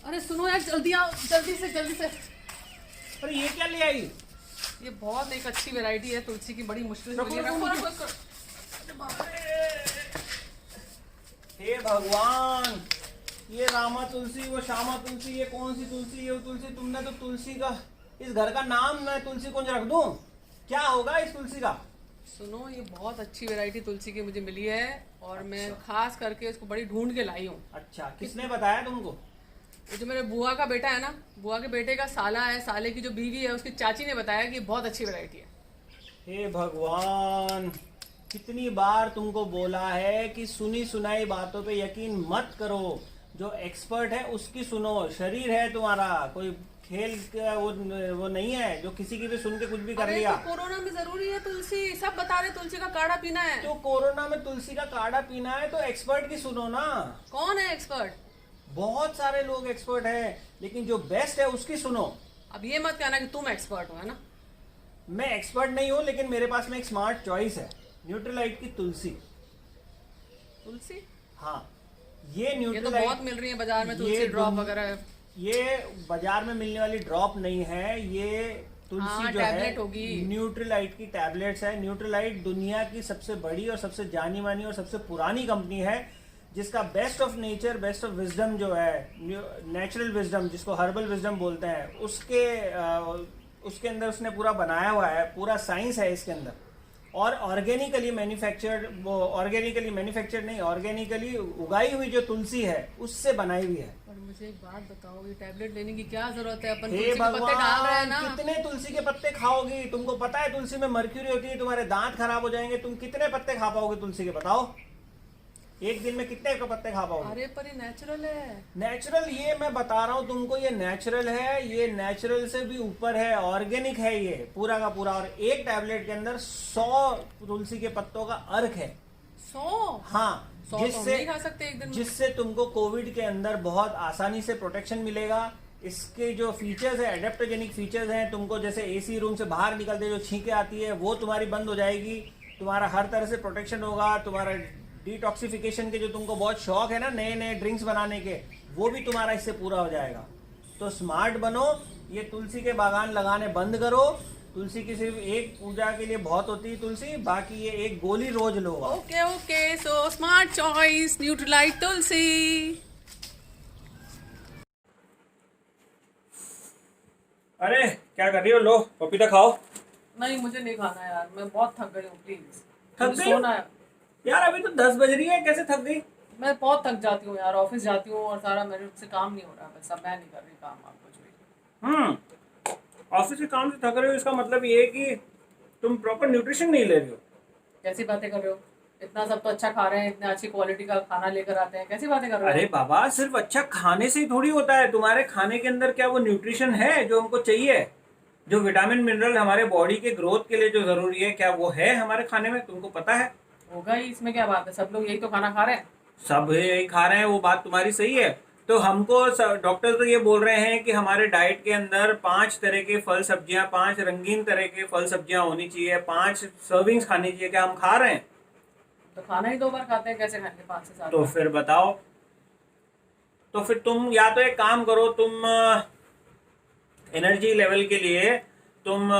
अरे सुनो यार, जल्दी आओ, जल्दी से जल्दी से। अरे ये क्या ले आई? ये बहुत एक अच्छी वैरायटी है तुलसी की, बड़ी मुश्किल से मिली है। हे भगवान, ये रामा तुलसी, वो श्यामा तुलसी, ये कौन सी तुलसी, ये वो तुलसी। तुमने तो तुलसी का, इस घर का नाम मैं तुलसी कुंज रख दूं? क्या होगा इस तुलसी का? सुनो, ये बहुत अच्छी वैरायटी तुलसी की मुझे मिली है और मैं खास करके इसको बड़ी ढूंढ के लाई हूँ। अच्छा, किसने बताया तुमको? ये जो मेरे बुआ का बेटा है ना, बुआ के बेटे का साला है, साले की जो बीवी है उसकी चाची ने बताया कि बहुत अच्छी वैरायटी है। हे भगवान, कितनी बार तुमको बोला है कि सुनी सुनाई बातों पे यकीन मत करो। जो एक्सपर्ट है उसकी सुनो। शरीर है तुम्हारा, कोई खेल का वो नहीं है जो किसी की भी सुन के कुछ भी कर अरे लिया। तो कोरोना में जरूरी है तुलसी, सब बता रहे तुलसी का काढ़ा पीना है। तो कोरोना में तुलसी का काढ़ा पीना है तो एक्सपर्ट की सुनो ना। कौन है एक्सपर्ट? बहुत सारे लोग एक्सपर्ट हैं, लेकिन जो बेस्ट है उसकी सुनो। अब ये मत कहना कि तुम एक्सपर्ट हो, है ना? मैं एक्सपर्ट नहीं हूँ, लेकिन मेरे पास में एक स्मार्ट चॉइस है, न्यूट्रीलाइट की तुलसी। तुलसी? हाँ, ये ये तो न्यूट्रीलाइट बहुत मिल रही है बाजार में, तुलसी ड्रॉप वगैरह। ये बाजार में मिलने वाली ड्रॉप नहीं है, ये तुलसी हाँ, जो है टैबलेट होगी। न्यूट्रीलाइट की टैबलेट्स है। न्यूट्रीलाइट दुनिया की सबसे बड़ी और सबसे जानी मानी और सबसे पुरानी कंपनी है, जिसका best of nature, best of wisdom जो है, नेचुरल विजडम जिसको हर्बल विजडम बोलते हैं, उसके अंदर उसने पूरा बनाया हुआ है। पूरा साइंस है इसके अंदर। और ऑर्गेनिकली मैन्युफैक्चर्ड नहीं, ऑर्गेनिकली उगाई हुई जो तुलसी है उससे बनाई हुई है। पर मुझे एक बात बताओ, ये टैबलेट लेने की क्या जरूरत है? अपन हे तुलसी के पत्ते डाल रहे हैं ना। भगवान, कितने तुलसी के पत्ते खाओगी? तुमको पता है तुलसी में मर्क्यूरी होती है, तुम्हारे दांत खराब हो जाएंगे। तुम कितने पत्ते खा पाओगे तुलसी के, बताओ? एक दिन में कितने पत्ते खा पाओगे? अरे पर ये नेचुरल है। नेचुरल, ये मैं बता रहा हूँ तुमको, ये नेचुरल है। ये नेचुरल से भी ऊपर है, ऑर्गेनिक है ये पूरा का पूरा। और एक टैबलेट के अंदर 100 तुलसी के पत्तों का अर्क है। 100? हाँ, 100 तो हम नहीं खा सकते एक दिन में। जिससे तुमको कोविड के अंदर बहुत आसानी से प्रोटेक्शन मिलेगा। इसके जो फीचर्स है, एडेप्टोजेनिक फीचर्स हैं। तुमको जैसे एसी रूम से बाहर निकलते जो छींके आती है वो तुम्हारी बंद हो जाएगी। तुम्हारा हर तरह से प्रोटेक्शन होगा। तुम्हारा डिटॉक्सिफिकेशन के जो तुमको बहुत शौक है ना, नए नए ड्रिंक्स बनाने के, वो भी तुम्हारा इससे पूरा हो जाएगा। तो स्मार्ट बनो, ये तुलसी के बागान लगाने बंद करो। तुलसी की सिर्फ एक पूजा के लिए बहुत होती है तुलसी, बाकी ये एक गोली रोज लो। Okay okay, so smart choice Nutrilite Tulsi. अरे क्या कर रही हो? लो पपीता खाओ। नहीं, मुझे नहीं खाना यार, मैं बहुत थक गई हूँ, प्लीज। थक मुझे गई हो? सोना है। यार अभी तो 10 बज रही है, कैसे थक गई? मैं बहुत थक जाती हूँ यार, ऑफिस जाती हूँ और सारा मेरे से काम नहीं हो रहा। बस अब मैं नहीं कर रही काम, आप कुछ भी। ऑफिस के काम से थक रहे हो, इसका मतलब ये है कि तुम प्रॉपर न्यूट्रिशन नहीं ले रही हो। कैसी बातें कर रहे हो? इतना सब तो अच्छा खा रहे हैं, इतने अच्छी क्वालिटी का खाना लेकर आते हैं, कैसी बातें कर रहे हो? अरे बाबा, सिर्फ अच्छा खाने से ही थोड़ी होता है। तुम्हारे खाने के अंदर क्या वो न्यूट्रिशन है जो हमको चाहिए? जो विटामिन मिनरल हमारे बॉडी के ग्रोथ के लिए जो जरूरी है, क्या वो है हमारे खाने में? तुमको पता है? होगा ही, इसमें क्या बात है? सब लोग यही तो खाना खा रहे हैं। सब यही खा रहे हैं, वो बात तुम्हारी सही है। तो हमको डॉक्टर तो ये बोल रहे हैं कि हमारे डाइट के अंदर 5 तरह के फल सब्जियां, 5 रंगीन तरह के फल सब्जियां होनी चाहिए, 5 सर्विंग्स खानी चाहिए। क्या हम खा रहे हैं? तो खाना ही 2 बार खाते हैं, कैसे खाएंगे 5 से 7 तो बार? फिर बताओ। तो फिर तुम या तो एक काम करो, तुम एनर्जी लेवल के लिए तुम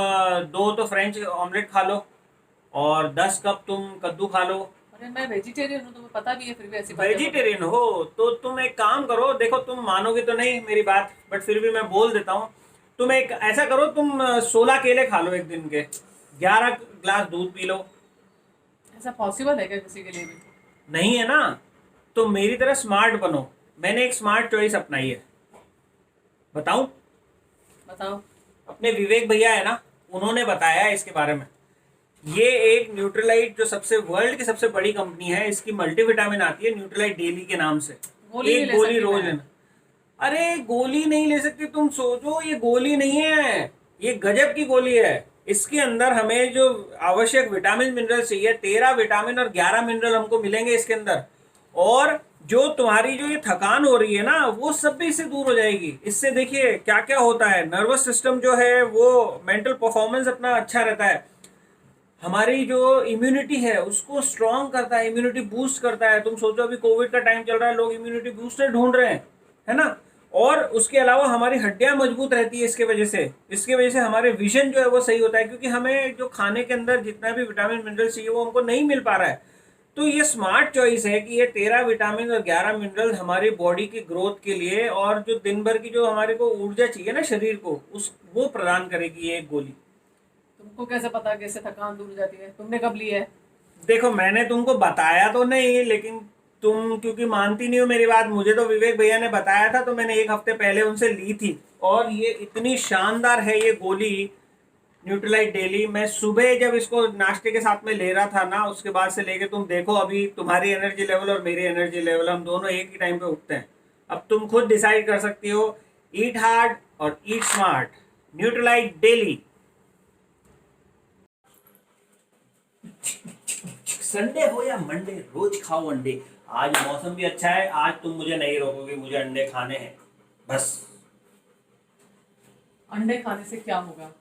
2 तो फ्रेंच ऑमलेट खा लो और 10 कप तुम कद्दू खा लो। अरे मैं वेजिटेरियन हूँ, तुम्हें पता भी है, फिर भी ऐसी बातें वेजिटेरियन हो तो तुम एक काम करो, देखो तुम मानोगे तो नहीं मेरी बात, बट फिर भी मैं बोल देता हूँ। तुम एक ऐसा करो, तुम 16 केले खा लो एक दिन के, 11 ग्लास दूध पी लो। ऐसा पॉसिबल है क्या किसी के लिए भी? नहीं है ना? तो मेरी तरह स्मार्ट बनो। मैंने एक स्मार्ट चॉइस अपनाई है, बताऊं? बताओ। अपने विवेक भैया है ना, उन्होंने बताया है इसके बारे में। ये एक न्यूट्रीलाइट जो सबसे वर्ल्ड की सबसे बड़ी कंपनी है, इसकी मल्टीविटामिन आती है न्यूट्रीलाइट डेली के नाम से। गोली नहीं एक ले गोली सकती रोज मैं? लेना। अरे गोली नहीं ले सकती, तुम सोचो, ये गोली नहीं है, ये गजब की गोली है। इसके अंदर हमें जो आवश्यक विटामिन मिनरल चाहिए, 13 विटामिन और 11 मिनरल हमको मिलेंगे इसके अंदर। और जो तुम्हारी जो ये थकान हो रही है ना, वो सब भी इससे दूर हो जाएगी। इससे देखिए क्या क्या होता है, नर्वस सिस्टम जो है वो, मेंटल परफॉर्मेंस अपना अच्छा रहता है। हमारी जो इम्यूनिटी है उसको स्ट्रॉन्ग करता है, इम्यूनिटी बूस्ट करता है। तुम सोचो अभी कोविड का टाइम चल रहा है, लोग इम्यूनिटी बूस्टर ढूंढ रहे हैं, है ना? और उसके अलावा हमारी हड्डियां मजबूत रहती है इसके वजह से हमारे विजन जो है वो सही होता है, क्योंकि हमें जो खाने के अंदर जितना भी विटामिन मिनरल चाहिए वो हमको नहीं मिल पा रहा है। तो ये स्मार्ट चॉइस है कि ये 13 विटामिन और 11 मिनरल हमारी बॉडी की ग्रोथ के लिए और जो दिन भर की जो हमारे को ऊर्जा चाहिए ना शरीर को, उस वो प्रदान करेगी ये एक गोली। तुमको कैसे पता कि इससे थकान दूर हो जाती है? तुमने कब ली है? देखो मैंने तुमको बताया तो नहीं, लेकिन तुम क्योंकि मानती नहीं हो मेरी बात, मुझे तो विवेक भैया ने बताया था तो मैंने 1 हफ्ते पहले उनसे ली थी। और ये इतनी शानदार है ये गोली न्यूट्रीलाइट डेली। मैं सुबह जब इसको नाश्ते के साथ में ले रहा था ना, उसके बाद से लेके तुम देखो अभी तुम्हारी एनर्जी लेवल और मेरी एनर्जी लेवल, हम दोनों एक ही टाइम पे उठते हैं। अब तुम खुद डिसाइड कर सकती हो। ईट हार्ड और ईट स्मार्ट, न्यूट्रीलाइट डेली। संडे हो या मंडे, रोज खाओ अंडे। आज मौसम भी अच्छा है, आज तुम मुझे नहीं रोकोगे, मुझे अंडे खाने हैं बस। अंडे खाने से क्या होगा?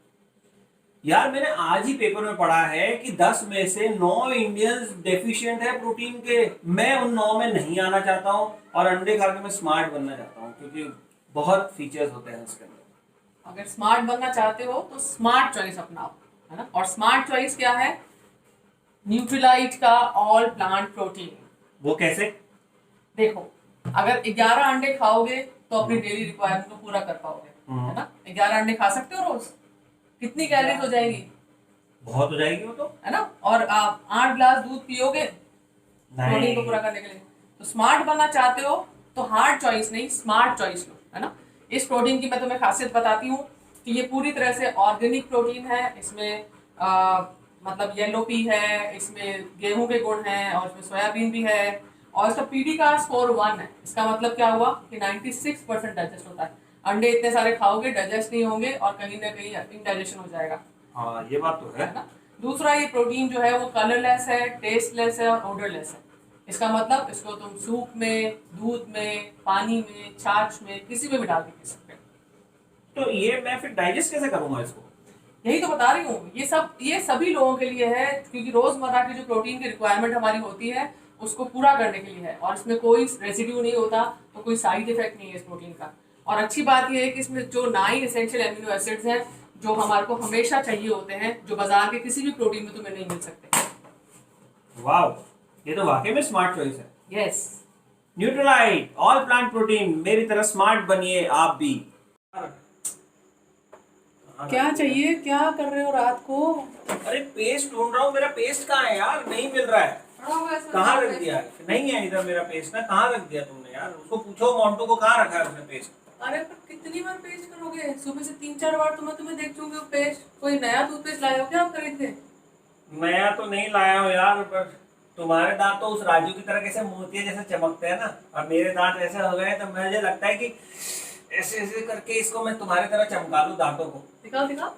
यार मैंने आज ही पेपर में पढ़ा है कि 10 में से 9 इंडियंस डेफिशिएंट है प्रोटीन के। मैं उन 9 में नहीं आना चाहता हूँ और अंडे खा के मैं स्मार्ट बनना चाहता हूँ, क्योंकि बहुत फीचर्स होते हैं उसके अंदर। अगर स्मार्ट बनना चाहते हो तो स्मार्ट चॉइस अपनाओ, है ना। और स्मार्ट चॉइस क्या है? न्यूट्रीलाइट का ऑल प्लांट प्रोटीन। वो कैसे? देखो, अगर 11 अंडे खाओगे तो अपनी डेली रिक्वायरमेंट को पूरा कर पाओगे, है ना। 11 अंडे खा सकते हो रोज, कितनी कैलोरीज हो जाएगी? बहुत हो जाएगी वो तो, है ना। और आप 8 ग्लास दूध पियोगे प्रोटीन को पूरा करने के लिए। तो स्मार्ट बनना चाहते हो तो हार्ड चॉइस नहीं, स्मार्ट चॉइस लो, है ना। इस प्रोटीन की मैं तुम्हें खासियत बताती हूँ कि ये पूरी तरह से ऑर्गेनिक प्रोटीन है। इसमें मतलब येलो पी है, इसमें गेहूं के गुण हैं और इसमें सोयाबीन भी है। और इसका पीडी का स्कोर 1 है। इसका मतलब क्या हुआ कि 96% डाइजेस्ट होता है। अंडे इतने सारे खाओगे डाइजेस्ट नहीं होंगे और कहीं ना कहीं इंडाइजेशन हो जाएगा। हाँ ये बात तो है ना। दूसरा, ये प्रोटीन जो है वो कलरलेस है, टेस्टलेस है और ओडरलेस है। इसका मतलब इसको तुम सूप में, दूध में, पानी में, छाछ में, किसी में भी डाल के पी सकते हो। तो ये मैं फिर डाइजेस्ट कैसे करूंगा इसको? यही तो बता रही हूँ, ये सभी लोगों के लिए है, क्योंकि रोजमर्रा की जो प्रोटीन की रिक्वायरमेंट हमारी होती है उसको पूरा करने के लिए है। और इसमें कोई रेसिड्यू नहीं होता, तो कोई साइड इफेक्ट नहीं है इस प्रोटीन का। और अच्छी बात यह है कि इसमें जो 9 एसेंशियल एमिनो एसिड्स हैं जो हमारे को हमेशा चाहिए होते हैं, जो बाजार के किसी भी प्रोटीन में तुम्हें नहीं मिल सकते। वाह, ये तो वाकई में स्मार्ट चॉइस है। Yes. Nutrilite all plant protein, मेरी तरह स्मार्ट बनिए आप भी। क्या चाहिए? क्या कर रहे हो रात को? अरे पेस्ट ढूंढ रहा हूँ, मेरा पेस्ट कहाँ है यार, नहीं मिल रहा है। कहाँ रख दिया? नहीं है इधर मेरा पेस्ट ना, कहाँ रख दिया तुमने यार? उसको पूछो मोंटू को कहाँ रखा है उसने पेस्ट। अरे पर कितनी बार पेस्ट करोगे? सुबह से 3-4 बार तुम्हें देख चुके हो पेस्ट। कोई नया टूथपेस्ट लाए हो क्या आप खरीद के? नया तो नहीं लाया हूँ यार, पर तुम्हारे दांत तो उस राजू की तरह कैसे मोतिया जैसे चमकते हैं ना, और मेरे दांत ऐसे हो गए तो मुझे लगता है कि ऐसे ऐसे करके इसको मैं तुम्हारी तरह चमका लूं दांतों को। दिखाओ दिखाओ।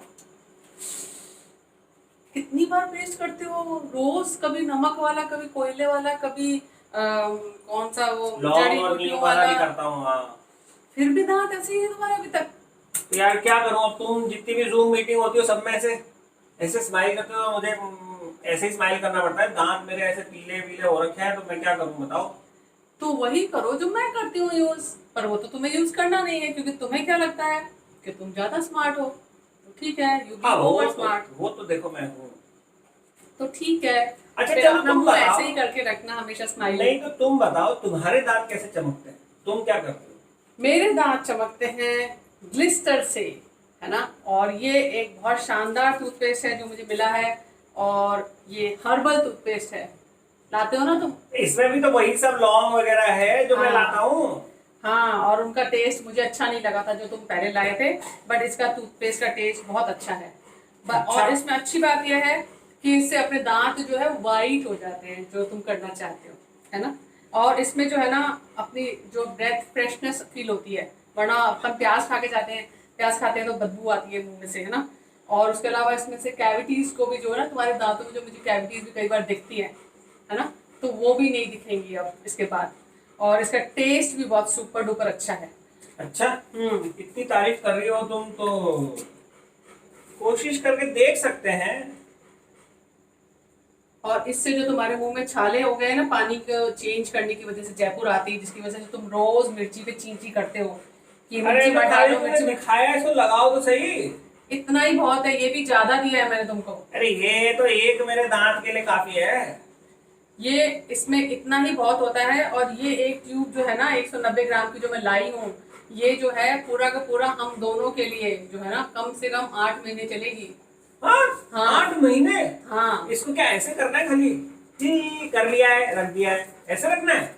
कितनी बार पेस्ट करते हो रोज? कभी नमक वाला, कभी कोयले वाला, कभी कौन सा वो जड़ी बूटियों वाला भी करता हूँ। हाँ, फिर भी दांत ऐसे ही है तुम्हारे अभी तक। तो यार क्या करूँ, अब तुम जितनी भी जूम मीटिंग होती हो सब में ऐसे ऐसे स्माइल करते हो, मुझे ऐसे ही स्माइल करना पड़ता है। दांत मेरे ऐसे पीले पीले हो रखे हैं, तो मैं क्या करूँ बताओ? तो वही करो जो मैं करती हूँ यूज, पर वो तो तुम्हें यूज करना नहीं है, क्योंकि तुम्हें क्या लगता है कि तुम ज्यादा स्मार्ट हो। तो ठीक है, यू बी ओवर स्मार्ट। वो तो देखो मैं हूँ, तो ठीक है। अच्छा फिर चलो अपना तुम मुंह बताओ। ऐसे ही करके रखना हमेशा स्माइल। नहीं तो तुम बताओ तुम्हारे दांत कैसे चमकते हैं, तुम क्या करते हो? मेरे दांत चमकते हैं ग्लिस्टर से, है ना। और ये एक बहुत शानदार टूथपेस्ट है जो मुझे मिला है, और ये हर्बल टूथपेस्ट है। लाते हो ना तुम? इसमें भी तो वही सब लौंग वगैरह है जो मैं लाता हूँ। हाँ, और उनका टेस्ट मुझे अच्छा नहीं लगा था जो तुम पहले लाए थे, बट इसका टूथपेस्ट का टेस्ट बहुत अच्छा है। अच्छा। और इसमें अच्छी बात यह है कि इससे अपने दांत जो है वाइट हो जाते हैं, जो तुम करना चाहते हो, है ना। और इसमें जो है ना अपनी जो ब्रेथ फ्रेशनेस फील होती है, वरना हम प्याज खा के जाते हैं, प्याज खाते हैं तो बदबू आती है मुंह में से, है ना। और उसके अलावा इसमें से कैविटीज को भी जो है ना, तुम्हारे दांतों में जो मुझे कैविटीज भी कई बार दिखती है ना, तो वो भी नहीं दिखेंगी अब इसके बाद। और इसका टेस्ट भी बहुत सुपर डुपर अच्छा है। अच्छा, इतनी तारीफ कर रही हो तुम तो कोशिश करके देख सकते हैं। और इससे जो तुम्हारे मुंह में छाले हो गए ना पानी को चेंज करने की वजह से, जयपुर आती है जिसकी वजह से तुम रोज मिर्ची पे चींची करते हो, कि अरे मिर्ची मत डालो, तुमने मिर्ची दिखाया, इसको लगाओ तो सही। इतना ही बहुत है, ये भी ज्यादा दिया है मैंने तुमको। अरे ये तो एक मेरे दांत के लिए काफी है। ये इसमें इतना ही बहुत होता है। और ये एक ट्यूब जो है ना 190 ग्राम की जो मैं लाई हूँ, ये जो है पूरा का पूरा हम दोनों के लिए जो है ना कम से कम 8 महीने चलेगी। हाँ, हाँ। 8 महीने। हाँ, इसको क्या ऐसे करना है, खाली ही कर लिया है, रख दिया है, ऐसे रखना है?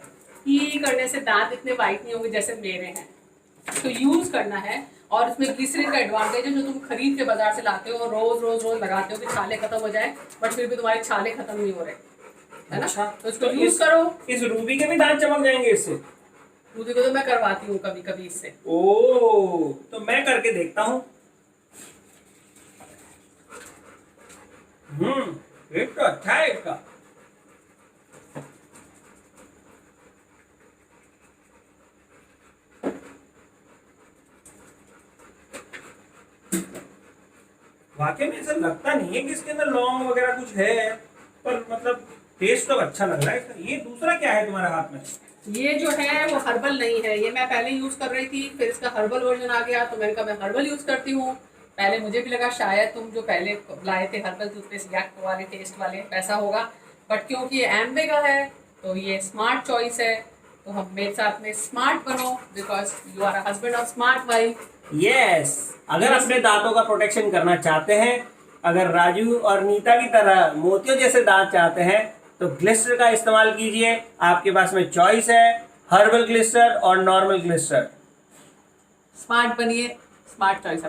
ये करने से दांत इतने वाइट नहीं होंगे जैसे मेरे हैं। तो यूज करना है। और इसमें ग्लिसरीन का एडवांटेज है, जो तुम खरीद के बाजार से लाते हो, रोज रोज रोज लगाते हो कि छाले खत्म हो जाए, बट फिर भी तुम्हारे छाले खत्म नहीं हो रहे, है ना? अच्छा, तो इसको यूज करो। इस रूबी के भी दांत चमक जाएंगे इससे? दूधी को तो मैं करवाती हूँ कभी कभी इससे। ओ, तो मैं करके देखता हूँ। एक तो अच्छा है इसका। वाकई में ऐसा लगता नहीं है कि इसके अंदर लौंग वगैरह कुछ है, पर मतलब टेस्ट तो अच्छा लग रहा है इसका। ये दूसरा क्या है तुम्हारे हाथ में? ये जो है वो हर्बल नहीं है, ये मैं पहले यूज कर रही थी, फिर इसका हर्बल वर्जन आ गया तो मैंने कहा मैं हर्बल यूज करती हूँ। पहले मुझे भी लगा शायद तुम जो पहले लाए थे हर्बल टूथपेस्ट यक वाले टेस्ट वाले वैसा होगा, बट क्योंकि ये एम्बे का है तो ये स्मार्ट चॉइस है। तो हम मेरे साथ में स्मार्ट बनो, because you are husband of smart wife. Yes, अगर अपने दांतों का प्रोटेक्शन करना चाहते हैं, अगर राजू और नीता की तरह मोतियों जैसे दांत चाहते हैं, तो ग्लिस्टर का इस्तेमाल कीजिए। आपके पास में चॉइस है, हर्बल ग्लिस्टर और नॉर्मल ग्लिस्टर। स्मार्ट बनिए, स्मार्ट चॉइस।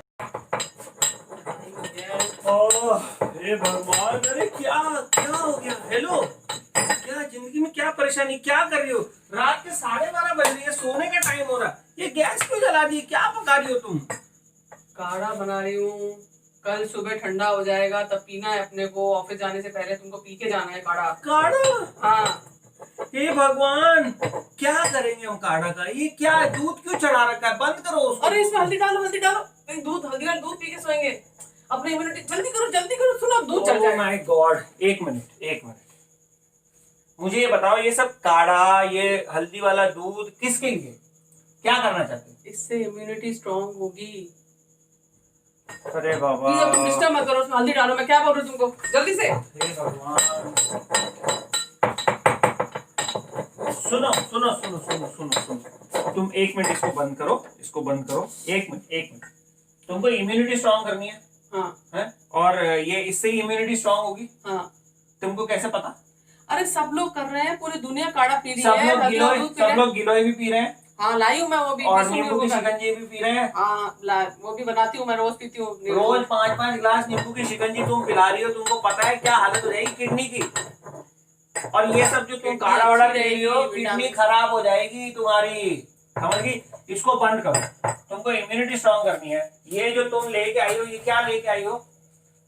ओह हे भगवान, अरे क्या क्या हो गया? हेलो, क्या जिंदगी में क्या परेशानी, क्या कर रही हो? रात के 12:30 बज रही है, सोने का टाइम हो रहा, ये गैस क्यों जला दी? क्या पका रही हो तुम? काढ़ा बना रही हूँ, कल सुबह ठंडा हो जाएगा तब पीना है अपने को, ऑफिस जाने से पहले तुमको पी के जाना है काढ़ा। काढ़ा? हाँ। हे भगवान, क्या करेंगे हम काढ़ा का? ये क्या है? दूध क्यों चढ़ा रखा है? बंद करो उसको। अरे इसमें हल्दी डालो, हल्दी डालो। नहीं, दूध हल्दी डाल, दूध पी के सोएंगे। अपनी इम्यूनिटी जल्दी करो, जल्दी करो। सुनो दूध चल जाएगा। माय गॉड, एक मिनट, मुझे ये बताओ, ये सब काढ़ा, ये हल्दी वाला दूध किसके लिए, क्या करना चाहते हैं? इससे इम्यूनिटी स्ट्रांग होगी। अरे बाबा, प्लीज अब तुम डिस्टर्ब मत करो, उसमें हल्दी डालो। मैं क्या बोल रही हूँ तुमको, जल्दी से। हे भगवान, सुनो सुनो सुनो सुनो सुनो सुनो, तुम 1 मिनट इसको बंद करो, इसको बंद करो। 1 मिनट, तुमको इम्यूनिटी स्ट्रांग करनी है। हाँ। है? और ये इससे ही इम्यूनिटी स्ट्रांग होगी। हाँ। तुमको कैसे पता? अरे सब लोग कर रहे हैं, पूरी दुनिया काढ़ा पी रही सब है, लोग गिलोय, सब लोग गिलोय भी पी रहे हैं। हाँ लाई हूँ मैं, वो भी और नींबू की शिकंजी भी पी रहे हैं। हाँ वो भी बनाती हूँ मैं, रोज पीती हूँ। रोज 5-5 गिलास नींबू की शिकंजी तुम पिला रही हो, तुमको पता है क्या हालत हो जाएगी किडनी की? और ये सब जो तुम काढ़ा वाढ़ा पी रही हो, किडनी खराब हो जाएगी तुम्हारी, समझ गई? इसको बंद करो, तुमको इम्यूनिटी स्ट्रांग करनी है। ये जो तुम लेके आई हो, ये क्या लेके आई हो?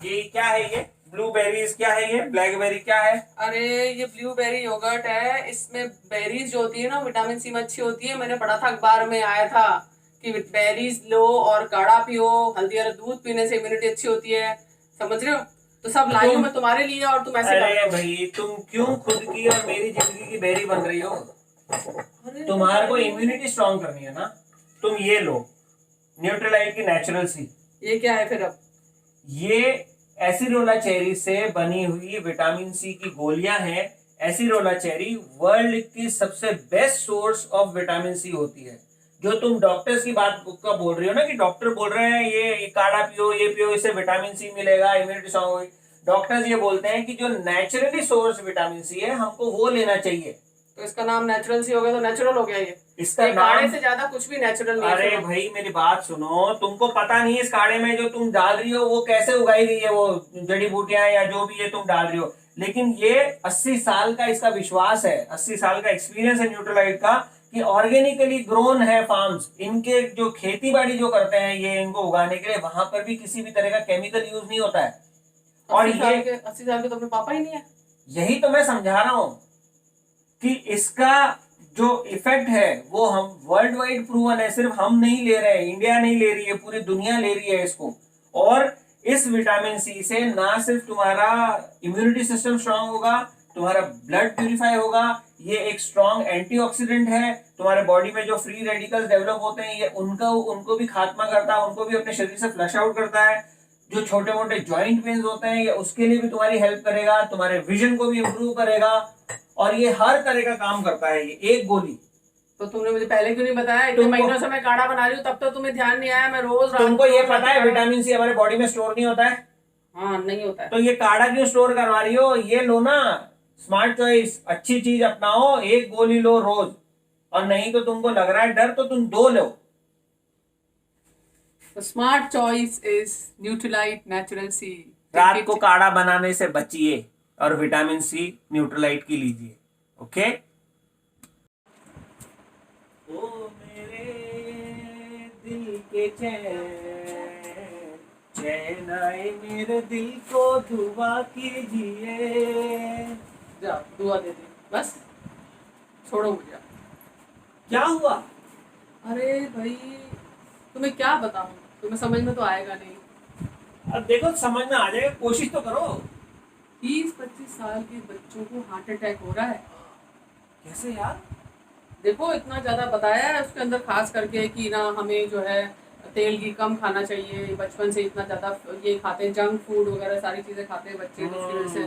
ये क्या है? ये ब्लूबेरीज क्या है? ये ब्लैकबेरी क्या है? अरे ये ब्लूबेरी योगर्ट है, इसमें बेरीज जो होती है ना विटामिन सी में अच्छी होती है। मैंने पढ़ा था अखबार में आया था कि बेरीज लो और काढ़ा पियो, हल्दी वाला दूध पीने से इम्यूनिटी अच्छी होती है, समझ रहे हो? तो सब लाई हूँ मैं तुम्हारे लिए और तुम ऐसे अरे भाई, तुम क्यों खुद की और मेरी जिंदगी की बेरी बन रही हो? तुम्हारे को इम्यूनिटी स्ट्रांग करनी है ना, तुम ये लो, न्यूट्रीलाइट की नेचुरल सी। ये क्या है फिर? अब ये एसिरोला चेरी से बनी हुई विटामिन सी की गोलियां हैं। एसिरोला चेरी वर्ल्ड की सबसे best source of vitamin C होती है। जो तुम डॉक्टर्स की बात का बोल रही हो ना, कि डॉक्टर बोल रहे हैं ये काढ़ा पियो, ये पियो, इससे विटामिन सी मिलेगा, इम्यूनिटी स्ट्रांग होगी। डॉक्टर्स ये बोलते हैं कि जो नेचुरली सोर्स विटामिन सी है, हमको वो लेना चाहिए। तो इसका नाम नेचुरल सी हो गया, तो नेचुरल हो गया ये। इसका काढ़े से ज्यादा कुछ भी नेचुरल नहीं है। अरे भाई मेरी बात सुनो, तुमको पता नहीं इस काढ़े में जो तुम डाल रही हो वो कैसे उगाई गई है, वो जड़ी बूटियां या जो भी ये तुम डाल रही हो। लेकिन ये 80 साल का इसका विश्वास है, 80 साल का एक्सपीरियंस है न्यूट्रीलाइट का, कि ऑर्गेनिकली ग्रोन है फार्म्स। इनके जो खेती बाड़ी जो करते हैं ये इनको उगाने के लिए, वहां पर भी किसी भी तरह का केमिकल यूज नहीं होता है। और 80 साल के तो अपने पापा ही नहीं है। यही तो मैं समझा रहा हूं कि इसका जो इफेक्ट है वो हम वर्ल्ड वाइड प्रूवन है। सिर्फ हम नहीं ले रहे हैं, इंडिया नहीं ले रही है, पूरी दुनिया ले रही है इसको। और इस विटामिन सी से ना सिर्फ तुम्हारा इम्यूनिटी सिस्टम स्ट्रांग होगा, तुम्हारा ब्लड प्यूरिफाई होगा, ये एक स्ट्रॉन्ग एंटीऑक्सीडेंट है, तुम्हारे बॉडी में जो फ्री रेडिकल्स डेवलप होते हैं ये उनको भी खात्मा करता है, उनको भी अपने शरीर से फ्लश आउट करता है। जो छोटे मोटे जॉइंट पेन्स होते हैं ये उसके लिए भी तुम्हारी हेल्प करेगा, तुम्हारे विजन को भी इम्प्रूव करेगा, और ये हर तरह का काम करता है ये एक गोली। तो तुमने मुझे पहले क्यों नहीं बताया? इतने महीनों से मैं काढ़ा बना रही हूँ, तब तो तुम्हें ध्यान नहीं आया। मैं रोज तुमको ये पता है विटामिन सी हमारे बॉडी में स्टोर नहीं होता है? हाँ, नहीं होता है। तो ये काढ़ा क्यों स्टोर करवा रही हो? ये लो ना, स्मार्ट चॉइस, अच्छी चीज अपनाओ, एक गोली लो रोज, और नहीं तो तुमको लग रहा है डर तो तुम 2 लो। Smart choice is Nutrilite natural C. रात को काढ़ा बनाने से बचिए और विटामिन सी न्यूट्रलाइट की लीजिए। ओके। ओ मेरे दिल के चैन, चैन आए मेरे दिल को दुआ कीजिए। जा दुआ दे दे, बस छोड़ो मुझे। क्या हुआ? अरे भाई, तुम्हें क्या बताऊं, तुम्हें समझ में तो आएगा नहीं। अब देखो समझ में आ जाएगा, कोशिश तो करो। 20-25 साल के बच्चों को हार्ट अटैक हो रहा है। कैसे यार? देखो, इतना ज्यादा बताया है उसके अंदर, खास करके कि ना हमें जो है तेल घी कम खाना चाहिए। बचपन से इतना ज्यादा ये खाते हैं, जंक फूड वगैरह सारी चीजें खाते हैं बच्चे, जिसकी वजह से।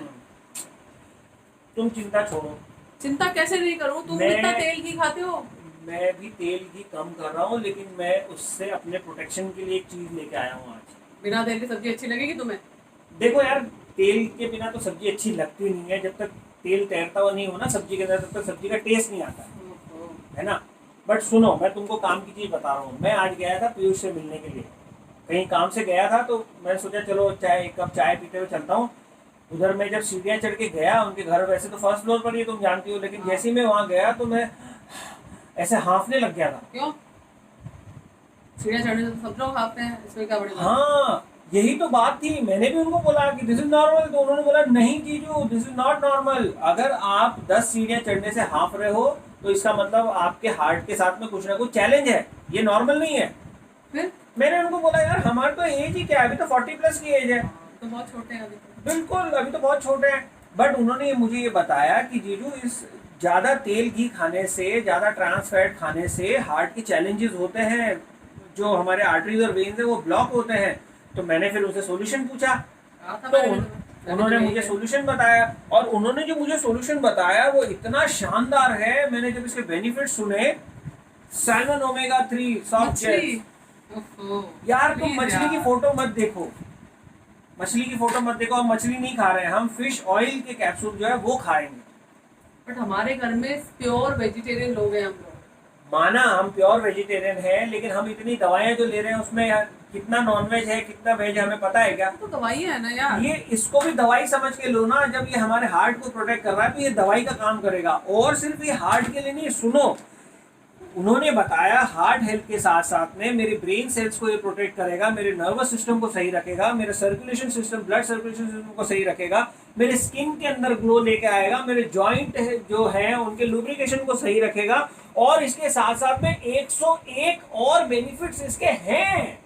तुम चिंता छोड़ो। चिंता कैसे नहीं करूं, तुम मैं- इतना तेल घी खाते हो। मैं भी तेल घी कम कर रहा हूँ, लेकिन मैं उससे अपने प्रोटेक्शन के लिए एक चीज लेके आया हूँ आज। बिना तेल की सब्जी अच्छी लगेगी तुम्हें? देखो यार, तेल के बिना तो सब्जी अच्छी लगती नहीं है। जब तक तेल तैरता हुआ नहीं हो ना सब्जी के अंदर, तब तक सब्जी का टेस्ट नहीं आता है ना। बट सुनो, मैं तुमको काम की चीज बता रहा हूँ। मैं आज गया था पीयूष से मिलने के लिए, कहीं काम से गया था, तो मैं सोचा चलो एक कप चाय पीते हुए चलता हूँ। उधर मैं जब सीढ़ियाँ चढ़ के गया उनके घर, वैसे तो फर्स्ट फ्लोर पर ही तुम जानती हो, लेकिन जैसे ही मैं वहाँ गया तो मैं ऐसे हांफने लग गया था। क्यों? सीढ़ियाँ चढ़ने से तो सब लोग खाते हैं, इसमें क्या बड़ी बात है? हाँ, यही तो बात थी। मैंने भी उनको बोला कि दिस इज नॉर्मल, तो उन्होंने बोला नहीं जीजू, दिस इज नॉट नॉर्मल। अगर आप 10 सीढ़ियाँ चढ़ने से हांफ रहे हो तो इसका मतलब आपके हार्ट के साथ में कुछ ना कुछ चैलेंज है, ये नॉर्मल नहीं है। फिर मैंने उनको बोला यार हमारी तो एज ही क्या है, अभी तो 40+ की एज है। तो बहुत छोटे हैं अभी तो। बिल्कुल, अभी तो बहुत छोटे हैं। बट उन्होंने मुझे ये बताया कि जीजू, इस ज्यादा तेल घी खाने से, ज्यादा ट्रांस फैट खाने से हार्ट के चैलेंजेस होते हैं, जो हमारे आर्टरीज और वेन्स है वो ब्लॉक होते हैं। तो मैंने फिर उनसे सॉल्यूशन पूछा, कहा था तो मैंने तुम्हें। उन्होंने मुझे सॉल्यूशन बताया, और उन्होंने जो मुझे सॉल्यूशन बताया वो इतना शानदार है। मैंने जब इसके बेनिफिट सुने, सैल्मन ओमेगा 3 सॉफ्ट जेल, ओहो, यार तुम please मछली की यार। फोटो मत देखो, मछली की फोटो मत देखो। हम मछली नहीं खा रहे हैं, हम फिश ऑयल के कैप्सूल जो है वो खाएंगे। बट हमारे घर में प्योर वेजिटेरियन लोग हैं हम लोग। माना हम प्योर वेजिटेरियन हैं, लेकिन हम इतनी दवाएं जो ले रहे हैं उसमें यार कितना नॉनवेज है कितना वेज है हमें पता है क्या? तो दवाई है ना यार। ये इसको भी दवाई समझ के लो ना। जब ये हमारे हार्ट को प्रोटेक्ट कर रहा है तो ये दवाई का काम करेगा। और सिर्फ ये हार्ट के लिए नहीं, सुनो, उन्होंने बताया हार्ट हेल्थ के साथ साथ में मेरे ब्रेन सेल्स को ये प्रोटेक्ट करेगा, मेरे नर्वस सिस्टम को सही रखेगा, मेरे circulation system, blood circulation system को सही रखेगा, मेरे स्किन के अंदर ग्लो लेके आएगा, मेरे जॉइंट जो है उनके लुब्रिकेशन को सही रखेगा, और इसके साथ साथ में 101 और बेनिफिट्स इसके हैं।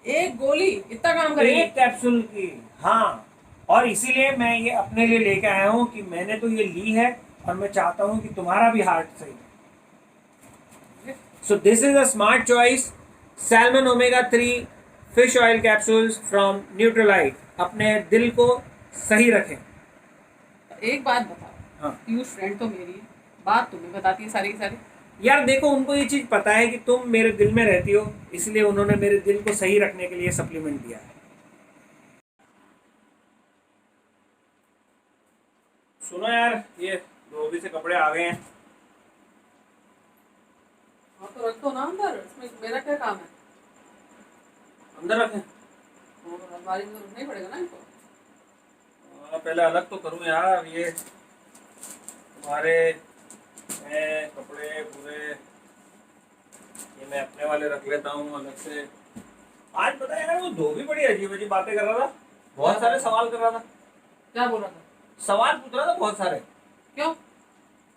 एक गोली इतना काम करेगी? एक कैप्सूल की, हाँ। और इसीलिए मैं ये अपने लिए लेके आया हूँ कि मैंने तो ये ली है और मैं चाहता हूँ कि तुम्हारा भी हार्ट सही। So this is a smart choice, salmon omega 3 fish oil capsules from Nutrilite। अपने दिल को सही रखें। एक बात बताओ, हाँ पीयूष फ्रेंड तो मेरी है, बात तुम्हें बताती है सारी की सारी। यार देखो, उनको ये चीज पता है कि तुम मेरे दिल में रहती हो, इसलिए उन्होंने मेरे दिल को सही रखने के लिए सप्लीमेंट दिया है। सुनो यार, ये धोबी से कपड़े आ गए हैं। हाँ तो रख दो ना अंदर, इसमें मेरा क्या काम है? अंदर रखें? और अलमारी में तो रखना ही पड़ेगा ना इनको। पहले अलग तो करूं यार, ये तुम्हारे हैं कपड़े पूरे, ये मैं अपने वाले रख लेता हूँ अलग से। आज पता है यार, वो धोबी बड़ी अजीब अजीब बातें कर रहा था, बहुत सारे सवाल कर रहा था। क्या बोल रहा था? सवाल पूछ रहा था बहुत सारे। क्यों?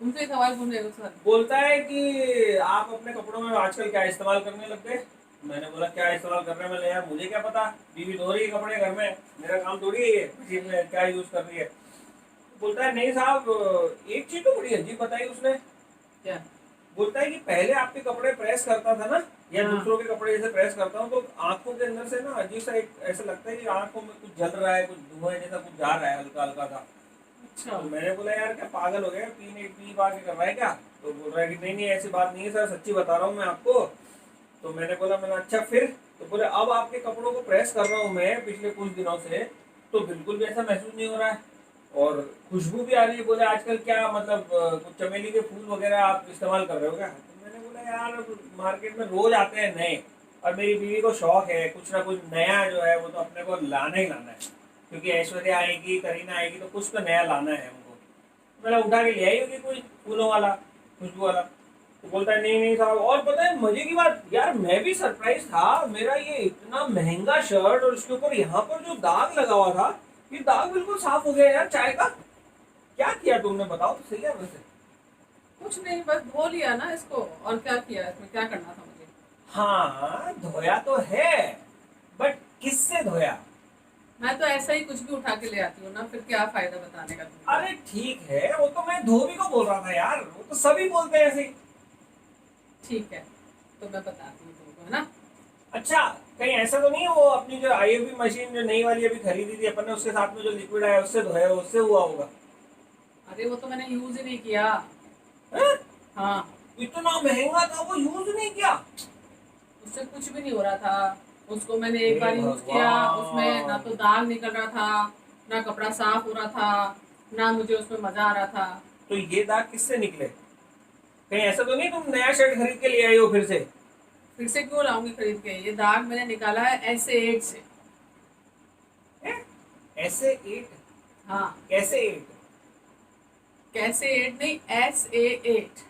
तुमसे ही सवाल पूछने को सर। बोलता है कि आप अपने कपड़ों में आजकल क्या इस्तेमाल करने लग गए। मैंने बोला क्या इस्तेमाल कर रहे हैं? मैंने यार मुझे क्या पता, बीवी धो रही है कपड़े घर में, मेरा काम थोड़ी है ये, मशीन में क्या यूज कर रही है। बोलता है नहीं साहब, एक चीज तो बड़ी अजीब बताई उसने। क्या? बोलता है कि पहले आपके कपड़े प्रेस करता था ना, या हाँ। दूसरों के कपड़े जैसे प्रेस करता हूँ, तो आंखों के अंदर से ना अजीब सा एक ऐसा लगता है कि आंखों में कुछ जल रहा है, कुछ धुआं जैसा कुछ जा रहा है, हल्का हल्का सा। अच्छा। तो मैंने बोला यार क्या पागल हो गया, पी पा के कर रहा है क्या? तो बोल रहा है कि नहीं नहीं ऐसी बात नहीं है सर, सच्ची बता रहा हूँ मैं आपको। तो मैंने अच्छा फिर? तो बोले अब आपके कपड़ों को प्रेस कर रहा हूँ मैं पिछले कुछ दिनों से, तो बिल्कुल भी ऐसा महसूस नहीं हो रहा है, और खुशबू भी आ रही है। बोले आजकल क्या मतलब कुछ चमेली के फूल वगैरह आप इस्तेमाल कर रहे हो क्या? तो मैंने बोला यार मार्केट में रोज आते हैं नए, और मेरी बीवी को शौक है कुछ ना कुछ नया जो है वो तो अपने को लाना ही लाना है, क्योंकि ऐश्वर्या आएगी, करीना आएगी, तो कुछ तो नया लाना है हमको। मैंने उठा के ले आई होगी कोई फूलों वाला, खुशबू वाला। तो बोलता है नहीं नहीं साहब। और पता है मजे की बात यार, मैं भी सरप्राइज था, मेरा ये इतना महंगा शर्ट और उसके ऊपर यहाँ पर जो दाग लगा हुआ था, ये दाग बिल्कुल साफ हो गया यार चाय का। क्या किया तुमने, बताओ तो सही है वैसे। कुछ नहीं, बस धो लिया ना इसको, और क्या किया, इसमें क्या करना था मुझे? हाँ धोया तो है, बट किससे धोया? मैं तो ऐसा ही कुछ भी उठा के ले आती हूँ ना, फिर क्या फायदा बताने का तुमको? अरे ठीक है, वो तो मैं धोबी को बोल रहा था यार, वो तो सभी बोलते हैं ऐसे ही। ठीक है, तो मैं बताती हूँ तुमको, है ना। अच्छा, कहीं ऐसा तो नहीं है वो अपनी जो आईएफबी मशीन जो नई वाली अभी खरीदी थी अपन ने, उसके साथ में जो लिक्विड आया उससे धोया, उससे हुआ होगा? अरे वो तो मैंने यूज ही नहीं किया। हैं? हाँ। इतना महंगा था वो, यूज नहीं किया? उससे कुछ भी नहीं हो रहा था। उसको मैंने हे एक बार यूज किया, उसमें ना भगवान। तो दाग निकल रहा था, ना कपड़ा साफ हो रहा था, ना मुझे उसमें मजा आ रहा था। तो ये दाग किससे निकले? कहीं ऐसा तो नहीं तुम नया शर्ट खरीद के ले आई हो फिर से? फिर से क्यों लाऊंगी खरीद के? ये दाग मैंने निकाला है ऐसे एड से। हैं? ऐसे एट? हाँ। कैसे एट? कैसे एड नहीं, SA8।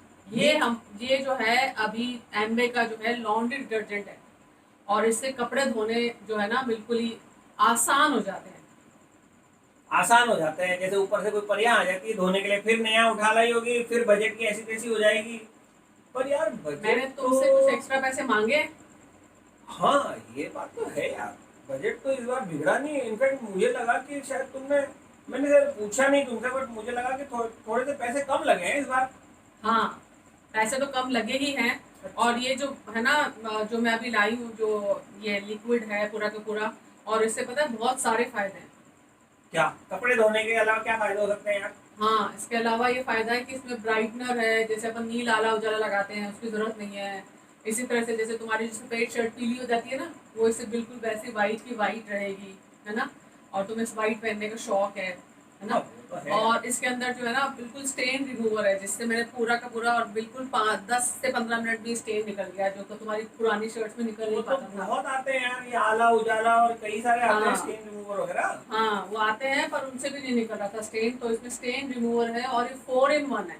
ये जो है अभी एम्बे का जो है लॉन्ड्री डिटर्जेंट है, और इससे कपड़े धोने जो है ना बिल्कुल ही आसान हो जाते हैं। आसान हो जाते हैं, जैसे ऊपर से कोई परियां आ जाती है धोने के लिए, फिर नया उठा लाई होगी, फिर बजट की ऐसी तैसी हो जाएगी। पर यार मैंने बजट तुमसे कुछ तो, एक्स्ट्रा पैसे मांगे? हाँ ये बात तो है यार, बजट तो इस बार बिगड़ा नहीं है। इनफैक्ट मुझे लगा कि शायद मैंने सर पूछा नहीं तुमसे, बट मुझे लगा कि थोड़े से पैसे कम लगे हैं इस बार। हाँ, पैसे तो कम लगे ही हैं। अच्छा। और ये जो है ना, जो मैं अभी लाई हूँ, जो ये लिक्विड है पूरा का पूरा, और इससे पता है बहुत सारे फायदे हैं। क्या कपड़े धोने के अलावा क्या फायदे हो सकते हैं यार? हाँ, इसके अलावा ये फायदा है कि इसमें ब्राइटनर है, जैसे अपन नील आला उजाला लगाते हैं उसकी जरूरत नहीं है। इसी तरह से जैसे तुम्हारी जो सफेद शर्ट पीली हो जाती है ना, वो इससे बिल्कुल वैसी वाइट की वाइट रहेगी, है ना। और तुम्हें इस वाइट पहनने का शौक है ना। हाँ, वो तो है यार। और इसके अंदर जो है ना बिल्कुल स्टेन रिमूवर है, जिससे मैंने पूरा का पूरा और बिल्कुल 10 से 15 मिनट में स्टेन निकल गया, जो तो तुम्हारी पुरानी शर्ट्स में निकल वो नहीं तो पाता था। बहुत आते हैं यार, ये आला उजाला और कई सारे आते हैं हाँ। स्टेन रिमूवर वगैरह। हाँ, वो आते हैं पर उनसे भी नहीं निकल रहा था स्टेन, तो इसमें स्टेन रिमूवर है, और ये 4 in 1 है।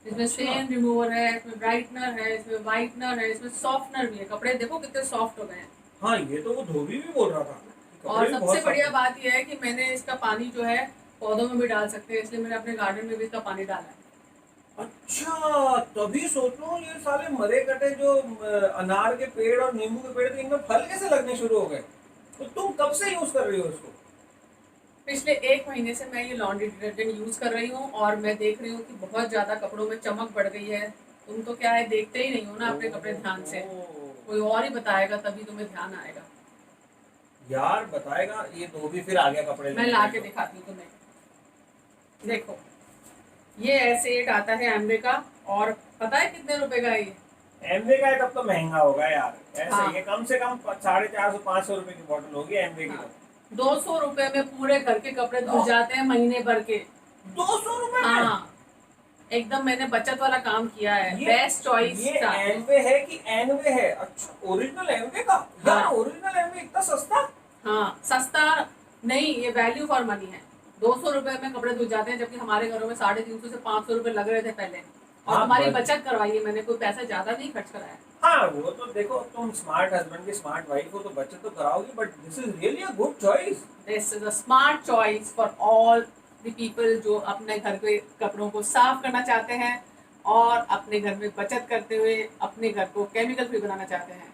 इसमें अच्छा। स्टेन रिमूवर है, इसमें ब्राइटनर है, इसमें वाइटनर है, इसमें सॉफ्टनर भी है। कपड़े देखो कितने सॉफ्ट हो गए हैं। हाँ ये तो वो धोबी भी बोल रहा था कि और कपड़े भी सबसे बहुत बढ़िया साफ बात यह है कि मैंने इसका पानी जो है पौधों में भी डाल सकते हैं, इसलिए मैंने अपने गार्डन में भी इसका पानी डाला है। हैं। अच्छा, तभी सोच लो ये साले मरे कटे जो अनार के पेड़ और नींबू के पेड़ थे, इनमें फल कैसे लगने शुरू हो गए? तो तुम कब से यूज कर रही हो इसको? पिछले 1 महीने से मैं ये लॉन्ड्री डिटर्जेंट यूज कर रही हूँ, और मैं देख रही हूँ कि बहुत ज्यादा कपड़ों में चमक बढ़ गई है। तुम तो क्या है, देखते ही नहीं हो ना अपने कपड़े ध्यान से। कोई और ही बताएगा तभी तुम्हें ध्यान आएगा। यार बताएगा, ये धोबी फिर आ गया कपड़े मैं लेने ला के के लिए। दिखाती हूँ तुम्हें। देखो, ये ऐसे एट आता है एम्बे का, और पता है कितने रुपए का है ये? एमवे का है तब तो महंगा होगा यार, ऐसे हाँ। ही है, कम से कम 450-500 रुपए की बोतल होगी एमवे की हाँ, तो। 200 रुपए में पूरे घर के कपड़े धुल जाते हैं महीने भर के। 200 रुपए में? हाँ, एकदम मैंने बचत वाला काम किया है। ये बेस्ट चॉइस ये था। एमवे है कि एनवे है? अच्छा, ओरिजिनल एमवे का? यार हाँ। ओरिजिनल एमवे इतना सस्ता? हाँ, सस्ता नहीं, ये वैल्यू फॉर मनी है। 200 रुपए में कपड़े धुल जाते हैं, जबकि हमारे घरों में 350 से 500 रुपए लग रहे थे पहले। और हाँ, हमारी बचत करवाई है मैंने, कोई पैसा ज्यादा नहीं खर्च कराया। हाँ वो तो देखो, तुम स्मार्ट हस्बैंड की स्मार्ट वाइफ हो तो बचत तो कराओगी, but this is really a good choice. This is a smart choice for all the people जो अपने घर के कपड़ों को साफ करना चाहते हैं, और अपने घर में बचत करते हुए अपने घर को केमिकल फ्री बनाना चाहते हैं।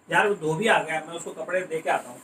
यार वो धोबी आ गया, मैं उसको कपड़े दे के आता हूँ।